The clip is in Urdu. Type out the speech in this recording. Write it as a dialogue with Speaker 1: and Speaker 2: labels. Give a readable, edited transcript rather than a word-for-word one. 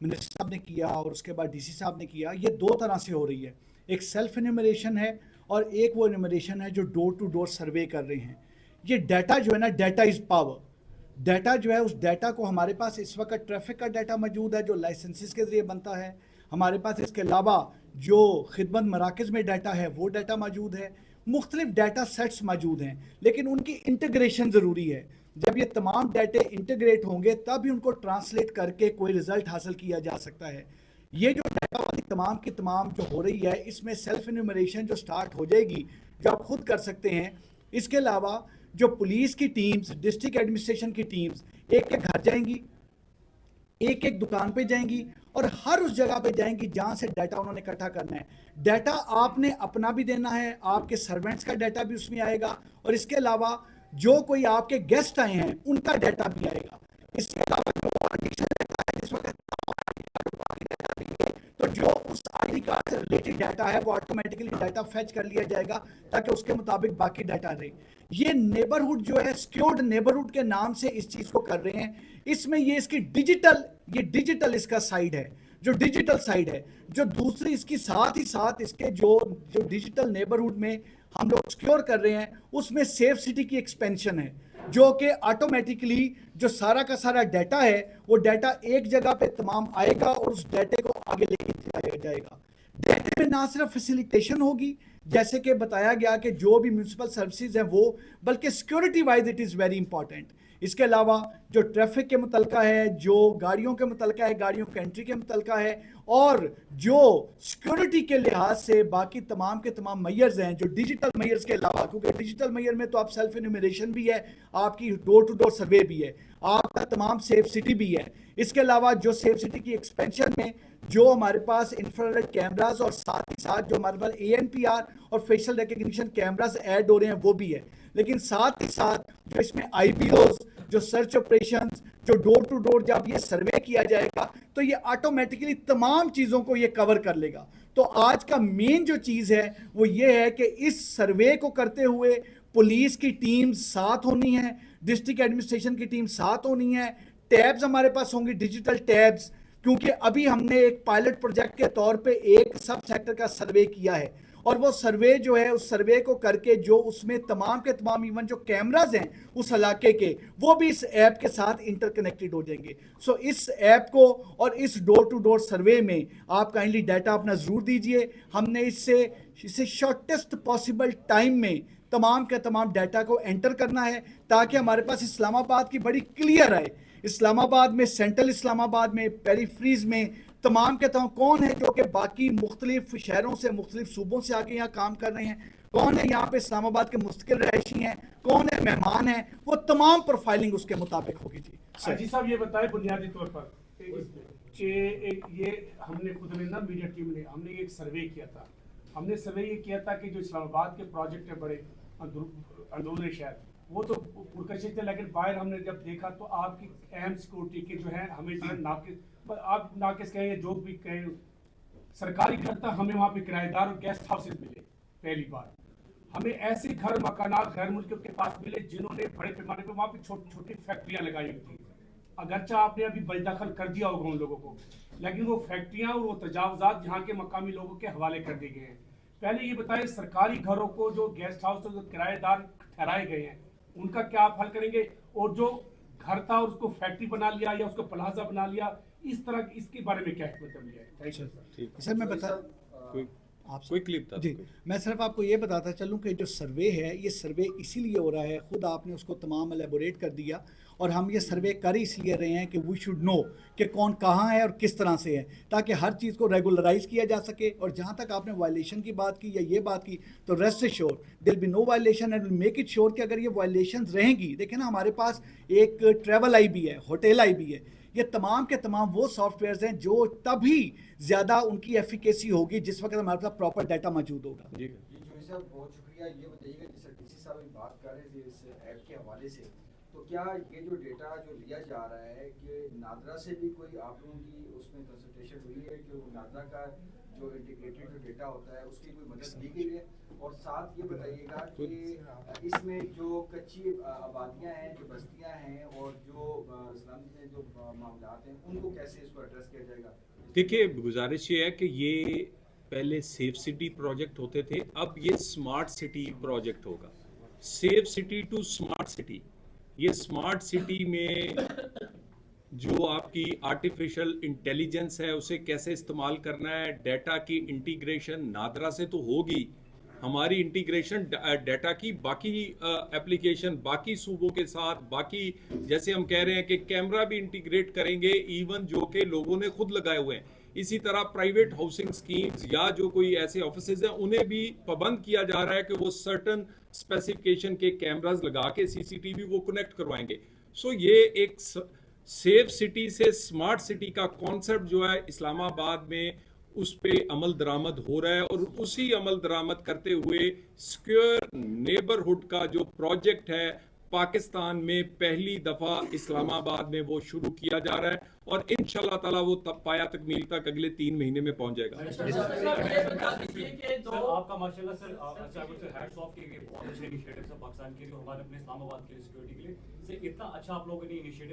Speaker 1: منسٹر صاحب نے کیا اور اس کے بعد ڈی سی صاحب نے کیا، یہ دو طرح سے ہو رہی ہے. ایک سیلف انیومریشن ہے اور ایک وہ انیومریشن ہے جو ڈور ٹو ڈور سروے کر رہے ہیں. یہ ڈیٹا جو ہے نا، ڈیٹا از پاور. ڈیٹا جو ہے، اس ڈیٹا کو ہمارے پاس اس وقت ٹریفک کا ڈیٹا موجود ہے جو لائسنسز کے ذریعے بنتا ہے. ہمارے پاس اس کے علاوہ جو خدمت مراکز میں ڈیٹا ہے وہ ڈیٹا موجود ہے. مختلف ڈیٹا سیٹس موجود ہیں، لیکن ان کی انٹیگریشن ضروری ہے. جب یہ تمام ڈیٹے انٹیگریٹ ہوں گے تب ہی ان کو ٹرانسلیٹ کر کے کوئی رزلٹ حاصل کیا جا سکتا ہے. یہ جو ڈیٹا والی تمام کی تمام جو ہو رہی ہے، اس میں سیلف انیومریشن جو سٹارٹ ہو جائے گی، جو آپ خود کر سکتے ہیں. اس کے علاوہ جو پولیس کی ٹیمز، ڈسٹرکٹ ایڈمنسٹریشن کی ٹیمز ایک ایک گھر جائیں گی، ایک ایک دکان پہ جائیں گی اور ہر اس جگہ پہ جائیں گی جہاں سے ڈیٹا انہوں نے اکٹھا کرنا ہے. ڈیٹا آپ نے اپنا بھی دینا ہے، آپ کے سرونٹس کا ڈیٹا بھی اس میں آئے گا، اور اس کے علاوہ جو کوئی آپ کے گیسٹ آئے ہیں ان کا ڈیٹا بھی آئے گا. اس کے علاوہ جو ایڈیشنل ڈیٹا ہے، جس وقت تو جو اس آئی ڈی کارڈ سے ریلیٹڈ ڈیٹا ہے وہ آٹومیٹکلی ڈیٹا فیچ کر لیا جائے گا تاکہ اس کے مطابق باقی ڈیٹا رہے. یہ نیبرہڈ جو ہے، سیکیورڈ نیبرہڈ کے نام سے اس چیز کو کر رہے ہیں. اس میں یہ اس کی ڈیجیٹل اس کا سائیڈ ہے، جو ڈیجیٹل سائیڈ ہے. جو دوسری اس کی ساتھ ہی ساتھ اس کے جو ڈیجیٹل نیبرہڈ میں ہم لوگ سیکیور کر رہے ہیں، اس میں سیف سٹی کی ایکسپینشن ہے، جو کہ آٹومیٹکلی جو سارا کا سارا ڈیٹا ہے وہ ڈیٹا ایک جگہ پہ تمام آئے گا اور اس ڈیٹے کو آگے لے کے جائے گا. ڈیٹے میں نہ صرف فیسیلیٹیشن ہوگی جیسے کہ بتایا گیا کہ جو بھی میونسپل سروسز ہیں وہ، بلکہ security wise it is very important. اس کے علاوہ جو ٹریفک کے متعلقہ ہے، جو گاڑیوں کے متعلقہ ہے، گاڑیوں کے انٹری کے متعلقہ ہے، اور جو سیکیورٹی کے لحاظ سے باقی تمام کے تمام میئرز ہیں، جو ڈیجیٹل میئرز کے علاوہ، کیونکہ ڈیجیٹل میئر میں تو آپ سیلف انیومریشن بھی ہے، آپ کی ڈور ٹو ڈور سروے بھی ہے، آپ کا تمام سیف سٹی بھی ہے. اس کے علاوہ جو سیف سٹی کی ایکسپینشن میں جو ہمارے پاس انفرارڈ کیمراز اور ساتھ ہی ساتھ جو ہمارے پاس اے این پی آر اور فیشل ریکگنیشن کیمراز ایڈ ہو رہے ہیں وہ بھی ہے. لیکن ساتھ ہی ساتھ جو اس میں آئی پی اوز، جو سرچ آپریشنز، جو ڈور ٹو ڈور جب یہ سروے کیا جائے گا تو یہ آٹومیٹکلی تمام چیزوں کو یہ کور کر لے گا. تو آج کا مین جو چیز ہے وہ یہ ہے کہ اس سروے کو کرتے ہوئے پولیس کی ٹیم ساتھ ہونی ہے، ڈسٹرکٹ ایڈمنسٹریشن کی ٹیم ساتھ ہونی ہے. ٹیبز ہمارے پاس ہوں گی، ڈیجیٹل ٹیبز، کیونکہ ابھی ہم نے ایک پائلٹ پروجیکٹ کے طور پہ ایک سب سیکٹر کا سروے کیا ہے، اور وہ سروے جو ہے، اس سروے کو کر کے جو اس میں تمام کے تمام ایون جو کیمراز ہیں اس علاقے کے، وہ بھی اس ایپ کے ساتھ انٹر کنیکٹڈ ہو جائیں گے. سو اس ایپ کو اور اس ڈور ٹو ڈور سروے میں آپ کائنڈلی ڈیٹا اپنا ضرور دیجئے. ہم نے اسے شارٹیسٹ پاسبل ٹائم میں تمام کے تمام ڈیٹا کو انٹر کرنا ہے تاکہ ہمارے پاس اسلام آباد کی بڑی کلیئر آئے. اسلام آباد میں، سینٹرل اسلام آباد میں، پیریفریز میں تمام کے تمام کون ہے جو کہ باقی مختلف شہروں سے، مختلف صوبوں سے آ کے یہاں کام کر رہے ہیں، کون ہے یہاں پہ اسلام آباد کے مستقل رہائشی ہیں، کون ہے مہمان ہیں، وہ تمام پروفائلنگ اس کے مطابق ہوگی. جی
Speaker 2: حاجی صاحب یہ بتائیں بنیادی طور پر کہ یہ ہم نے خود نے نا میڈیا ٹیم نے ہم نے ایک سروے کیا تھا. ہم نے سروے یہ کیا تھا کہ جو اسلام آباد کے پروجیکٹ ہیں بڑے اندرون شہر وہ تو پرکشش تھے، لیکن باہر ہم نے جب دیکھا تو آپ کی اہم سیکورٹی کے جو ہے ہمیں جو ہے ناقص، آپ ناقص کہیں جو بھی کہیں، سرکاری گھر تھا ہمیں وہاں پہ کرایہ دار اور گیسٹ ہاؤسز ملے. پہلی بار ہمیں ایسے گھر مکانات غیر ملکیوں کے پاس ملے جنہوں نے بڑے پیمانے پہ وہاں پہ چھوٹی چھوٹی فیکٹریاں لگائی ہوئی تھیں. اگرچہ آپ نے ابھی بجدخل کر دیا ہوگا ان لوگوں کو، لیکن وہ فیکٹریاں اور وہ تجاوزات یہاں کے مقامی لوگوں کے حوالے کر دیے گئے ہیں. پہلے یہ بتائیں سرکاری گھروں کو جو گیسٹ ہاؤس جو کرایہ دار ٹھہرائے گئے ہیں ان کا کیا آپ حل کریں گے، اور جو گھر تھا اس کو فیکٹری بنا لیا یا اس کو پلازا بنا لیا، اس طرح اس کے بارے میں کیا حکمت عملی ہے؟
Speaker 1: سر میں بتا آپ کوئی کلپ تھا. جی میں صرف آپ کو یہ بتاتا چلوں کہ جو سروے ہے یہ سروے اسی لیے ہو رہا ہے، خود آپ نے اس کو تمام الیبوریٹ کر دیا، اور ہم یہ سروے کر ہی اس لیے رہے ہیں کہ وی شوڈ نو کہ کون کہاں ہے اور کس طرح سے ہے، تاکہ ہر چیز کو ریگولرائز کیا جا سکے. اور جہاں تک آپ نے وائلیشن کی بات کی یا یہ بات کی تو rest assured there be no violation and will make it sure کہ اگر یہ وائلیشنز رہیں گی، دیکھیں نا ہمارے پاس ایک ٹریول آئی بھی ہے، ہوٹل آئی بھی ہے، یہ تمام کے تمام وہ سافٹ ویئرز ہیں جو تبھی زیادہ ان کی ایفیکیسی ہوگی جس وقت ہمارے پاس پراپر ڈیٹا موجود ہوگا.
Speaker 3: جی صاحب بہت شکریہ. یہ بتائیے گا جیسے ڈی سی صاحب بات کر رہے تھے اس ایپ کے حوالے سے، تو کیا یہ جو ڈیٹا جو لیا جا رہا ہے کہ نادرا سے بھی کوئی آپ لوگوں کی اس میں کنسلٹیشن ہوئی ہے جو نادرا کا جو انٹیگریٹڈ جو ڈیٹا ہوتا ہے اس کی کوئی مدد دی گئی ہے؟ اور ساتھ یہ بتائیے گا کہ اس میں جو کچی آبادیاں ہیں، جو بستیاں ہیں اور جو اسلام میں جو معاملات ہیں ان کو کیسے اس کو ایڈریس کیا جائے گا؟
Speaker 4: دیکھیے گزارش یہ ہے کہ یہ پہلے سیف سٹی پروجیکٹ ہوتے تھے، اب یہ سمارٹ سٹی پروجیکٹ ہوگا. Safe city to smart city. یہ سمارٹ سٹی میں جو آپ کی آرٹیفیشل انٹیلیجنس ہے اسے کیسے استعمال کرنا ہے، ڈیٹا کی انٹیگریشن نادرا سے تو ہوگی، ہماری انٹیگریشن ڈیٹا کی باقی اپلیکیشن باقی صوبوں کے ساتھ، باقی جیسے ہم کہہ رہے ہیں کہ کیمرہ بھی انٹیگریٹ کریں گے ایون جو کہ لوگوں نے خود لگائے ہوئے ہیں. اسی طرح پرائیویٹ ہاؤسنگ سکیمز یا جو کوئی ایسے آفیسز ہیں انہیں بھی پابند کیا جا رہا ہے کہ وہ سرٹن اسپیسیفکیشن کے کیمراز لگا کے سی سی ٹی وی وہ کنیکٹ کروائیں گے. سو یہ ایک سیف سٹی سے سمارٹ سٹی کا کانسیپٹ جو ہے اسلام آباد میں اس پہ عمل درآمد ہو رہا ہے، اور اسی عمل درآمد کرتے ہوئے سیکیور نیبرہڈ کا جو پروجیکٹ ہے پاکستان میں پہلی دفعہ اسلام آباد میں وہ شروع کیا جا رہا ہے، اور انشاءاللہ تعالیٰ وہ تب پایا تکمیل تک اگلے 3 مہینے میں پہنچ جائے گا.
Speaker 5: سر آپ کا ماشاءاللہ سر ہیٹس آف کہ بہت اچھے انیشیٹو ہے پاکستان کے جو ہمارے اپنے اسلام آباد کے سیکورٹی کے لیے. اتنا اچھا آپ لوگوں نے انیشیٹو